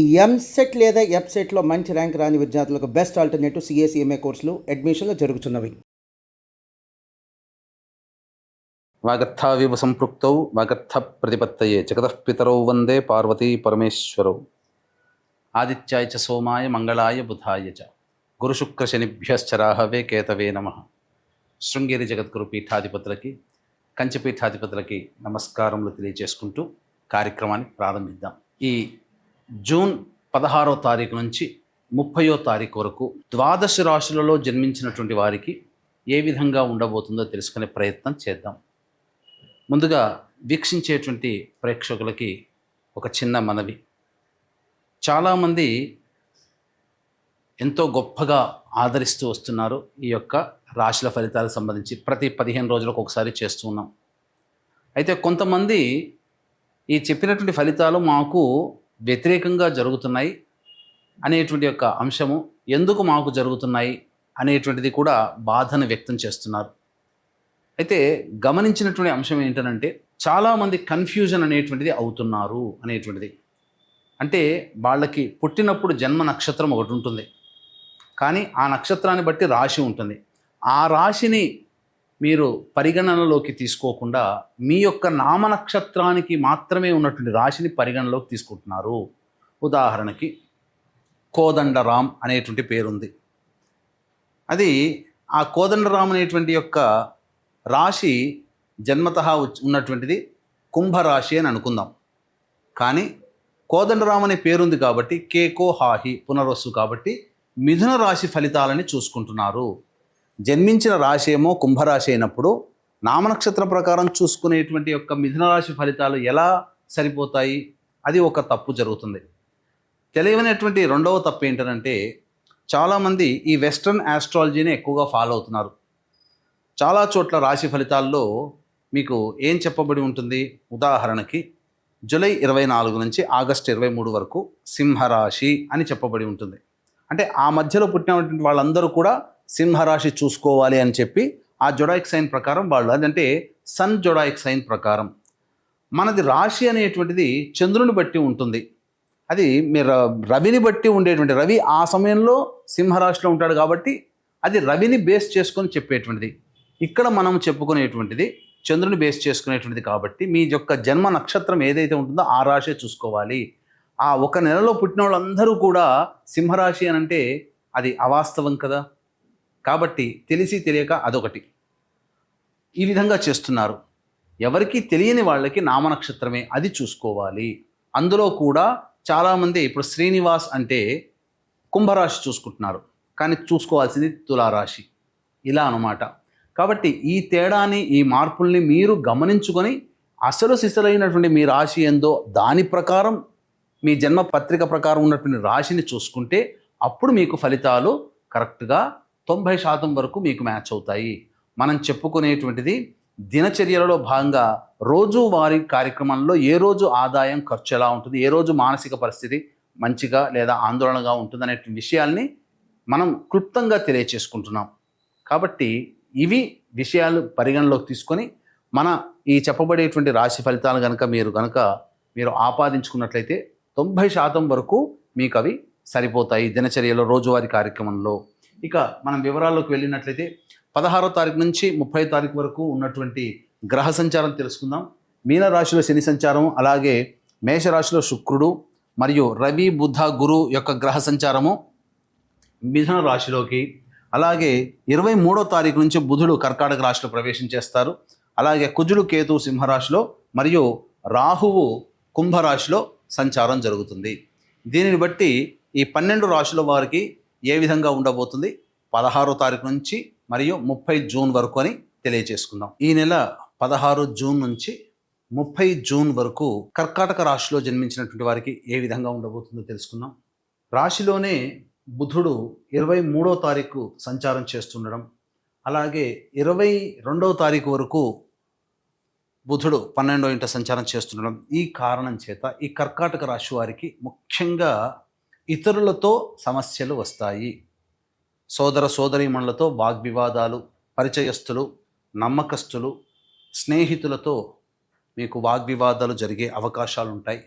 ఈ ఎంసెట్ లేదా ఎఫ్సెట్లో మంచి ర్యాంక్ రాని విద్యార్థులకు బెస్ట్ ఆల్టర్నేటివ్ సిఎస్ఈఎంఏ కోర్సులు అడ్మిషన్లు జరుగుతున్నవి. వాగర్థావివ సంపృక్తౌ వాగర్థ ప్రతిపత్తయే జగతః పితరౌ వందే పార్వతీ పరమేశ్వరౌ. ఆదిత్యాయ చ సోమాయ మంగళాయ బుధాయ చ గురుశుక్ర శనిభ్యశ్చరాహవే కేతవే నమః. శృంగేరి జగద్గురు పీఠాధిపతులకి, కంచి పీఠాధిపతులకి నమస్కారములు తెలియజేసుకుంటూ కార్యక్రమాన్ని ప్రారంభిద్దాం. ఈ జూన్ 16వ తారీఖు నుంచి 30వ తారీఖు వరకు ద్వాదశ రాశులలో జన్మించినటువంటి వారికి ఏ విధంగా ఉండబోతుందో తెలుసుకునే ప్రయత్నం చేద్దాం. ముందుగా వీక్షించేటువంటి ప్రేక్షకులకి ఒక చిన్న మనవి. చాలామంది ఎంతో గొప్పగా ఆదరిస్తూ వస్తున్నారు ఈ యొక్క రాశుల ఫలితాలకు సంబంధించి. ప్రతి 15 రోజులకు ఒకసారి చేస్తూ ఉన్నాం. అయితే కొంతమంది ఈ చెప్పినటువంటి ఫలితాలు మాకు వ్యతిరేకంగా జరుగుతున్నాయి అనేటువంటి యొక్క అంశము, ఎందుకు మాకు జరుగుతున్నాయి అనేటువంటిది కూడా బాధను వ్యక్తం చేస్తున్నారు. అయితే గమనించినటువంటి అంశం ఏంటంటే, చాలామంది కన్ఫ్యూజన్ అనేటువంటిది అవుతున్నారు అనేటువంటిది. అంటే వాళ్ళకి పుట్టినప్పుడు జన్మ నక్షత్రం ఒకటి ఉంటుంది, కానీ ఆ నక్షత్రాన్ని బట్టి రాశి ఉంటుంది. ఆ రాశిని మీరు పరిగణనలోకి తీసుకోకుండా మీ యొక్క నామ నక్షత్రానికి మాత్రమే ఉన్నటువంటి రాశిని పరిగణనలోకి తీసుకుంటున్నారు. ఉదాహరణకి కోదండరాం అనేటువంటి పేరుంది. అది ఆ కోదండరాం అనేటువంటి యొక్క రాశి జన్మతః ఉన్నటువంటిది కుంభరాశి అని అనుకుందాం. కానీ కోదండరాం అనే పేరుంది కాబట్టి కేకో హాహి పునర్వసు కాబట్టి మిథున రాశి ఫలితాలని చూసుకుంటున్నారు. జన్మించిన రాశి ఏమో కుంభరాశి అయినప్పుడు నామనక్షత్రం ప్రకారం చూసుకునేటువంటి యొక్క మిథున రాశి ఫలితాలు ఎలా సరిపోతాయి? అది ఒక తప్పు జరుగుతుంది. తెలియనటువంటి రెండవ తప్పు ఏంటంటే, చాలామంది ఈ వెస్ట్రన్ ఆస్ట్రాలజీని ఎక్కువగా ఫాలో అవుతున్నారు. చాలా చోట్ల రాశి ఫలితాల్లో మీకు ఏం చెప్పబడి ఉంటుంది? ఉదాహరణకి జూలై 24 నుంచి ఆగస్టు 23 వరకు సింహరాశి అని చెప్పబడి ఉంటుంది. అంటే ఆ మధ్యలో పుట్టినటువంటి వాళ్ళందరూ కూడా సింహరాశి చూసుకోవాలి అని చెప్పి ఆ జొడాయిక్ సైన్ ప్రకారం వాళ్ళు, అదంటే సన్ జొడాయిక్ సైన్ ప్రకారం. మనది రాశి అనేటువంటిది చంద్రుని బట్టి ఉంటుంది. అది మీరు రవిని బట్టి ఉండేటువంటి, రవి ఆ సమయంలో సింహరాశిలో ఉంటాడు కాబట్టి అది రవిని బేస్ చేసుకొని చెప్పేటువంటిది. ఇక్కడ మనం చెప్పుకునేటువంటిది చంద్రుని బేస్ చేసుకునేటువంటిది కాబట్టి మీ యొక్క జన్మ నక్షత్రం ఏదైతే ఉంటుందో ఆ రాశి చూసుకోవాలి. ఆ ఒక నెలలో పుట్టిన వాళ్ళందరూ కూడా సింహరాశి అని అంటే అది అవాస్తవం కదా. కాబట్టి తెలిసి తెలియక అదొకటి ఈ విధంగా చేస్తున్నారు. ఎవరికి తెలియని వాళ్ళకి నామనక్షత్రమే అది చూసుకోవాలి. అందులో కూడా చాలామంది ఇప్పుడు శ్రీనివాస్ అంటే కుంభరాశి చూసుకుంటున్నారు, కానీ చూసుకోవాల్సింది తులారాశి, ఇలా అన్నమాట. కాబట్టి ఈ తేడాని, ఈ మార్పుల్ని మీరు గమనించుకొని అసలు సిసలైనటువంటి మీ రాశి ఏందో దాని ప్రకారం మీ జన్మ పత్రిక ప్రకారం ఉన్నటువంటి రాశిని చూసుకుంటే అప్పుడు మీకు ఫలితాలు కరెక్ట్గా 90% వరకు మీకు మ్యాచ్ అవుతాయి. మనం చెప్పుకునేటువంటిది దినచర్యలలో భాగంగా రోజువారీ కార్యక్రమంలో ఏ రోజు ఆదాయం ఖర్చు ఎలా ఉంటుంది, ఏ రోజు మానసిక పరిస్థితి మంచిగా లేదా ఆందోళనగా ఉంటుంది అనే విషయాల్ని మనం క్లుప్తంగా తెలియచేసుకుంటున్నాం. కాబట్టి ఇవి విషయాలు పరిగణలోకి తీసుకొని మన ఈ చెప్పబడేటువంటి రాశి ఫలితాలు మీరు ఆపాదించుకున్నట్లయితే 90% వరకు మీకు అవి సరిపోతాయి దినచర్యలో, రోజువారీ కార్యక్రమంలో. ఇక మనం వివరాల్లోకి వెళ్ళినట్లయితే 16వ తారీఖు నుంచి 30వ తారీఖు వరకు ఉన్నటువంటి గ్రహ సంచారం తెలుసుకుందాం. మీనరాశిలో శని సంచారం, అలాగే మేషరాశిలో శుక్రుడు మరియు రవి బుధ గురు యొక్క గ్రహ సంచారము మిథున రాశిలోకి, అలాగే 23వ తారీఖు నుంచి బుధుడు కర్కాటక రాశిలో ప్రవేశం చేస్తారు. అలాగే కుజుడు కేతు సింహరాశిలో మరియు రాహువు కుంభరాశిలో సంచారం జరుగుతుంది. దీనిని బట్టి ఈ 12 రాశుల వారికి ఏ విధంగా ఉండబోతుంది 16వ తారీఖు నుంచి మరియు 30 జూన్ వరకు అని తెలియజేసుకుందాం. ఈ నెల 16 జూన్ నుంచి 30 జూన్ వరకు కర్కాటక రాశిలో జన్మించినటువంటి వారికి ఏ విధంగా ఉండబోతుందో తెలుసుకుందాం. రాశిలోనే బుధుడు 23వ తారీఖు సంచారం చేస్తుండడం, అలాగే 22వ తారీఖు వరకు బుధుడు 12వ ఇంట సంచారం చేస్తుండడం. ఈ కారణం చేత ఈ కర్కాటక రాశి వారికి ముఖ్యంగా ఇతరులతో సమస్యలు వస్తాయి. సోదర సోదరీమణులతో వాగ్వివాదాలు, పరిచయస్తులు, నమ్మకస్తులు, స్నేహితులతో మీకు వాగ్వివాదాలు జరిగే అవకాశాలు ఉంటాయి.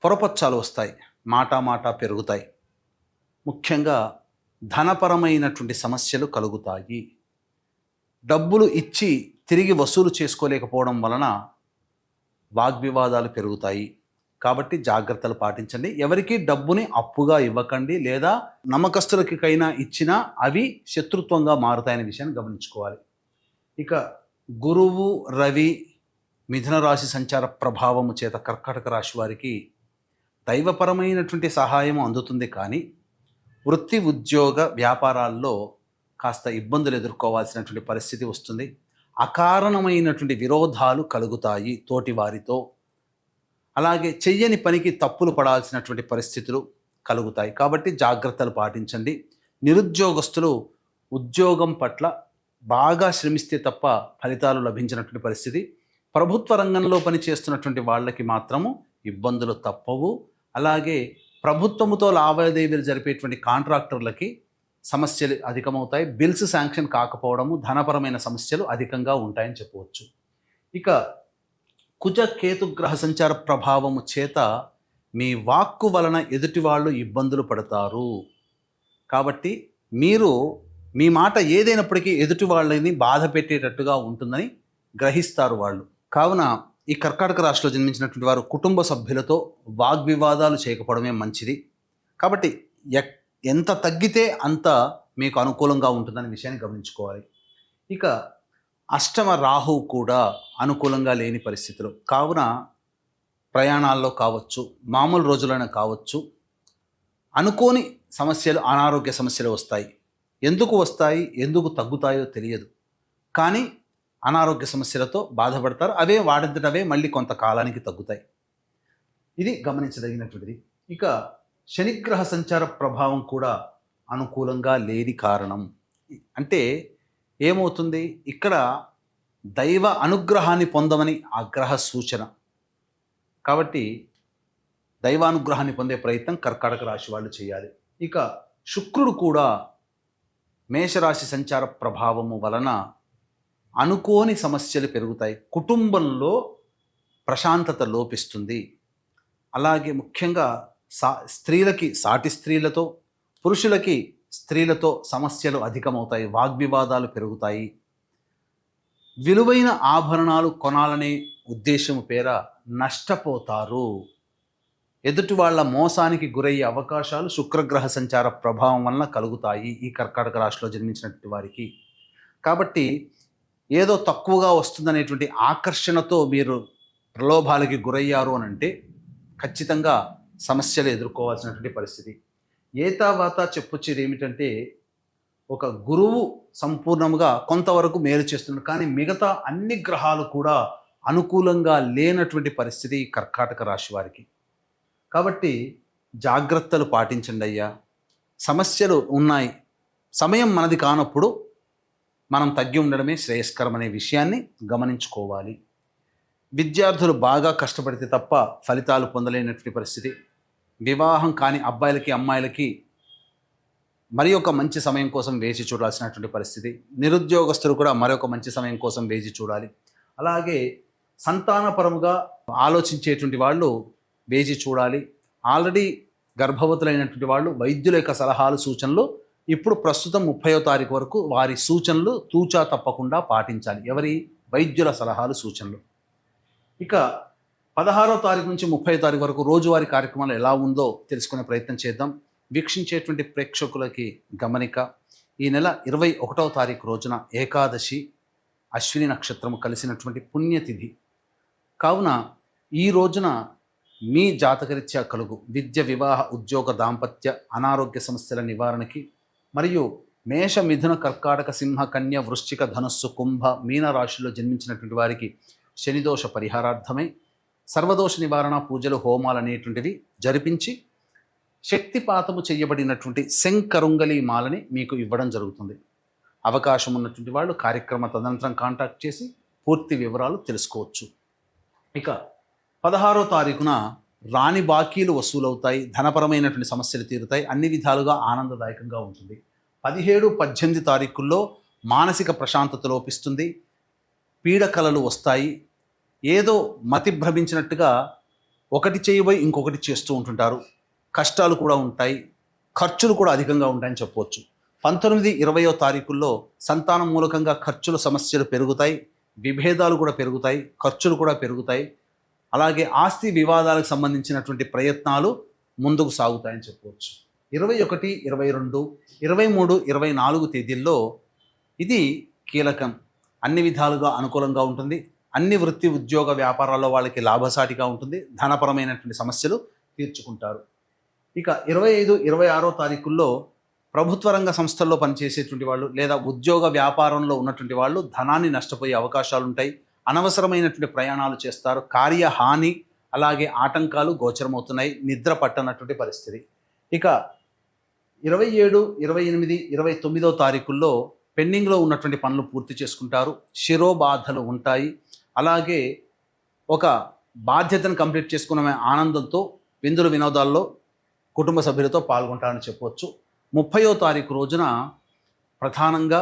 పొరపచ్చాలు వస్తాయి. మాట పెరుగుతాయి. ముఖ్యంగా ధనపరమైనటువంటి సమస్యలు కలుగుతాయి. డబ్బులు ఇచ్చి తిరిగి వసూలు చేసుకోలేకపోవడం వలన వాగ్వివాదాలు పెరుగుతాయి. కాబట్టి జాగ్రత్తలు పాటించండి. ఎవరికి డబ్బుని అప్పుగా ఇవ్వకండి, లేదా నమ్మకస్తులకైనా ఇచ్చినా అవి శత్రుత్వంగా మారుతాయనే విషయాన్ని గమనించుకోవాలి. ఇక గురువు, రవి, మిథున రాశి సంచార ప్రభావము చేత కర్కాటక రాశి వారికి దైవపరమైనటువంటి సహాయం అందుతుంది, కానీ వృత్తి, ఉద్యోగ, వ్యాపారాల్లో కాస్త ఇబ్బందులు ఎదుర్కోవాల్సినటువంటి పరిస్థితి వస్తుంది. అకారణమైనటువంటి విరోధాలు కలుగుతాయి తోటి వారితో. అలాగే చెయ్యని పనికి తప్పులు పడాల్సినటువంటి పరిస్థితులు కలుగుతాయి. కాబట్టి జాగ్రత్తలు పాటించండి. నిరుద్యోగస్తులు ఉద్యోగం పట్ల బాగా శ్రమిస్తే తప్ప ఫలితాలు లభించినటువంటి పరిస్థితి. ప్రభుత్వ రంగంలో పనిచేస్తున్నటువంటి వాళ్ళకి మాత్రము ఇబ్బందులు తప్పవు. అలాగే ప్రభుత్వముతో లావాదేవీలు జరిపేటువంటి కాంట్రాక్టర్లకి సమస్యలు అధికమవుతాయి. బిల్స్ శాంక్షన్ కాకపోవడము, ధనపరమైన సమస్యలు అధికంగా ఉంటాయని చెప్పవచ్చు. ఇక కుజ కేతు గ్రహ సంచార ప్రభావము చేత మీ వాక్కు వలన ఎదుటి వాళ్ళు ఇబ్బందులు పడతారు. కాబట్టి మీరు మీ మాట ఏదైనప్పటికీ ఎదుటి వాళ్ళని బాధ పెట్టేటట్టుగా ఉంటుందని గ్రహిస్తారు వాళ్ళు. కావున ఈ కర్కాటక రాశిలో జన్మించినటువంటి వారు కుటుంబ సభ్యులతో వాగ్వివాదాలు చేయకపోవడమే మంచిది. కాబట్టి ఎంత తగ్గితే అంత మీకు అనుకూలంగా ఉంటుందనే విషయాన్ని గమనించుకోవాలి. ఇక అష్టమ రాహువు కూడా అనుకూలంగా లేని పరిస్థితులు. కావున ప్రయాణాల్లో కావచ్చు, మామూలు రోజులైనా కావచ్చు, అనుకోని సమస్యలు, అనారోగ్య సమస్యలు వస్తాయి. ఎందుకు వస్తాయి, ఎందుకు తగ్గుతాయో తెలియదు, కానీ అనారోగ్య సమస్యలతో బాధపడతారు. అవే వాడంతటవే మళ్ళీ కొంతకాలానికి తగ్గుతాయి. ఇది గమనించదగినటువంటిది. ఇక శనిగ్రహ సంచార ప్రభావం కూడా అనుకూలంగా లేని కారణం అంటే ఏమవుతుంది, ఇక్కడ దైవ అనుగ్రహాన్ని పొందమని ఆ గ్రహ సూచన. కాబట్టి దైవానుగ్రహాన్ని పొందే ప్రయత్నం కర్కాటక రాశి వాళ్ళు చేయాలి. ఇక శుక్రుడు కూడా మేషరాశి సంచార ప్రభావము వలన అనుకోని సమస్యలు పెరుగుతాయి. కుటుంబంలో ప్రశాంతత లోపిస్తుంది. అలాగే ముఖ్యంగా స్త్రీలకి సాటి స్త్రీలతో, పురుషులకి స్త్రీలతో సమస్యలు అధికమవుతాయి. వాగ్వివాదాలు పెరుగుతాయి. విలువైన ఆభరణాలు కొనాలనే ఉద్దేశం పేర నష్టపోతారు. ఎదుటి వాళ్ళ మోసానికి గురయ్యే అవకాశాలు శుక్రగ్రహ సంచార ప్రభావం వలన కలుగుతాయి ఈ కర్కాటక రాశిలో జన్మించినటువంటి వారికి. కాబట్టి ఏదో తక్కువగా వస్తుందనేటువంటి ఆకర్షణతో మీరు ప్రలోభాలకి గురయ్యారు అని అంటే ఖచ్చితంగా సమస్యలు ఎదుర్కోవాల్సినటువంటి పరిస్థితి. ఏతావాత చెప్పొచ్చేది ఏమిటంటే, ఒక గురువు సంపూర్ణంగా కొంతవరకు మేలు చేస్తున్నారు, కానీ మిగతా అన్ని గ్రహాలు కూడా అనుకూలంగా లేనటువంటి పరిస్థితి కర్కాటక రాశి వారికి. కాబట్టి జాగ్రత్తలు పాటించండి అయ్యా. సమస్యలు ఉన్నాయి, సమయం మనది కానప్పుడు మనం తగ్గి ఉండడమే శ్రేయస్కరం అనే విషయాన్ని గమనించుకోవాలి. విద్యార్థులు బాగా కష్టపడితే తప్ప ఫలితాలు పొందలేనటువంటి పరిస్థితి. వివాహం కాని అబ్బాయిలకి, అమ్మాయిలకి మరి ఒక మంచి సమయం కోసం వేచి చూడాల్సినటువంటి పరిస్థితి. నిరుద్యోగస్తులు కూడా మరొక మంచి సమయం కోసం వేచి చూడాలి. అలాగే సంతానపరముగా ఆలోచించేటువంటి వాళ్ళు వేచి చూడాలి. ఆల్రెడీ గర్భవతులైనటువంటి వాళ్ళు వైద్యుల యొక్క సలహాలు, సూచనలు ఇప్పుడు ప్రస్తుతం 30వ తారీఖు వరకు వారి సూచనలు తూచా తప్పకుండా పాటించాలి. ఎవరి? వైద్యుల సలహాలు, సూచనలు. ఇక 16వ తారీఖు నుంచి 30వ తారీఖు వరకు రోజువారీ కార్యక్రమాలు ఎలా ఉందో తెలుసుకునే ప్రయత్నం చేద్దాం. వీక్షించేటువంటి ప్రేక్షకులకి గమనిక, ఈ నెల 21వ తారీఖు రోజున ఏకాదశి, అశ్విని నక్షత్రము కలిసినటువంటి పుణ్యతిథి. కావున ఈ రోజున మీ జాతకరీత్యా కలుగు విద్య, వివాహ, ఉద్యోగ, దాంపత్య, అనారోగ్య సమస్యల నివారణకి మరియు మేష, మిథున, కర్కాటక, సింహ, కన్య, వృశ్చిక, ధనుస్సు, కుంభ, మీన రాశిలో జన్మించినటువంటి వారికి శనిదోష పరిహారార్థమై సర్వదోష నివారణ పూజలు, హోమాలు అనేటువంటివి జరిపించి శక్తిపాతము చేయబడినటువంటి శంకరుంగలి మాలని మీకు ఇవ్వడం జరుగుతుంది. అవకాశం ఉన్నటువంటి వాళ్ళు కార్యక్రమ తదనంతరం కాంటాక్ట్ చేసి పూర్తి వివరాలు తెలుసుకోవచ్చు. ఇక 16వ తారీఖున రాని బాకీలు వసూలవుతాయి, ధనపరమైనటువంటి సమస్యలు తీరుతాయి, అన్ని విధాలుగా ఆనందదాయకంగా ఉంటుంది. 17, 18 తారీఖుల్లో మానసిక ప్రశాంతత లోపిస్తుంది, పీడకలలు వస్తాయి. ఏదో మతి భ్రమించినట్టుగా ఒకటి చేయబోయి ఇంకొకటి చేస్తూ ఉంటుంటారు. కష్టాలు కూడా ఉంటాయి, ఖర్చులు కూడా అధికంగా ఉంటాయని చెప్పవచ్చు. 19, 20వ తారీఖుల్లో సంతానం మూలకంగా ఖర్చుల సమస్యలు పెరుగుతాయి, విభేదాలు కూడా పెరుగుతాయి, ఖర్చులు కూడా పెరుగుతాయి. అలాగే ఆస్తి వివాదాలకు సంబంధించినటువంటి ప్రయత్నాలు ముందుకు సాగుతాయని చెప్పవచ్చు. 21, 22, 23, 24 తేదీల్లో ఇది కీలకం. అన్ని విధాలుగా అనుకూలంగా ఉంటుంది. అన్ని వృత్తి ఉద్యోగ వ్యాపారాల్లో వాళ్ళకి లాభసాటిగా ఉంటుంది. ధనపరమైనటువంటి సమస్యలు తీర్చుకుంటారు. ఇక 25, 26 తారీఖుల్లో ప్రభుత్వ రంగ సంస్థల్లో పనిచేసేటువంటి వాళ్ళు లేదా ఉద్యోగ వ్యాపారంలో ఉన్నటువంటి వాళ్ళు ధనాన్ని నష్టపోయే అవకాశాలు ఉంటాయి. అనవసరమైనటువంటి ప్రయాణాలు చేస్తారు. కార్యహాని అలాగే ఆటంకాలు గోచరమవుతున్నాయి. నిద్ర పట్టనటువంటి పరిస్థితి. ఇక 27, 28, 29వ తారీఖుల్లో పెండింగ్లో ఉన్నటువంటి పనులు పూర్తి చేసుకుంటారు. శిరోబాధలు ఉంటాయి. అలాగే ఒక బాధ్యతను కంప్లీట్ చేసుకున్న ఆనందంతో విందులు వినోదాల్లో కుటుంబ సభ్యులతో పాల్గొంటారని చెప్పవచ్చు. 30వ తారీఖు రోజున ప్రధానంగా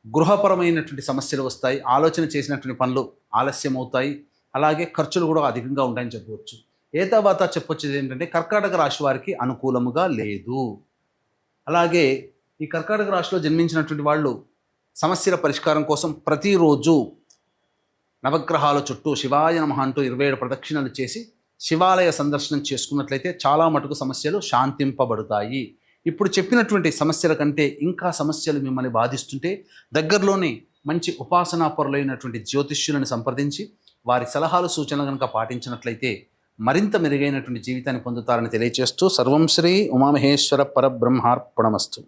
గృహపరమైనటువంటి సమస్యలు వస్తాయి. ఆలోచన చేసినటువంటి పనులు ఆలస్యం అవుతాయి. అలాగే ఖర్చులు కూడా అధికంగా ఉంటాయని చెప్పవచ్చు. ఏ తర్వాత చెప్పొచ్చేది ఏంటంటే కర్కాటక రాశి వారికి అనుకూలముగా లేదు. అలాగే ఈ కర్కాటక రాశిలో జన్మించినటువంటి వాళ్ళు సమస్యల పరిష్కారం కోసం ప్రతిరోజు నవగ్రహాల చుట్టూ శివాయ నమః అంటూ 27 ప్రదక్షిణలు చేసి శివాలయ సందర్శనం చేసుకున్నట్లయితే చాలా మటుకు సమస్యలు శాంతింపబడతాయి. ఇప్పుడు చెప్పినటువంటి సమస్యల కంటే ఇంకా సమస్యలు మిమ్మల్ని బాధిస్తుంటే దగ్గరలోనే మంచి ఉపాసనా పరులైనటువంటి జ్యోతిష్యులను సంప్రదించి వారి సలహాలు సూచనలు కనుక పాటించినట్లయితే మరింత మెరుగైనటువంటి జీవితాన్ని పొందుతారని తెలియజేస్తూ సర్వం శ్రీ ఉమామహేశ్వర పరబ్రహ్మార్పణమస్తు.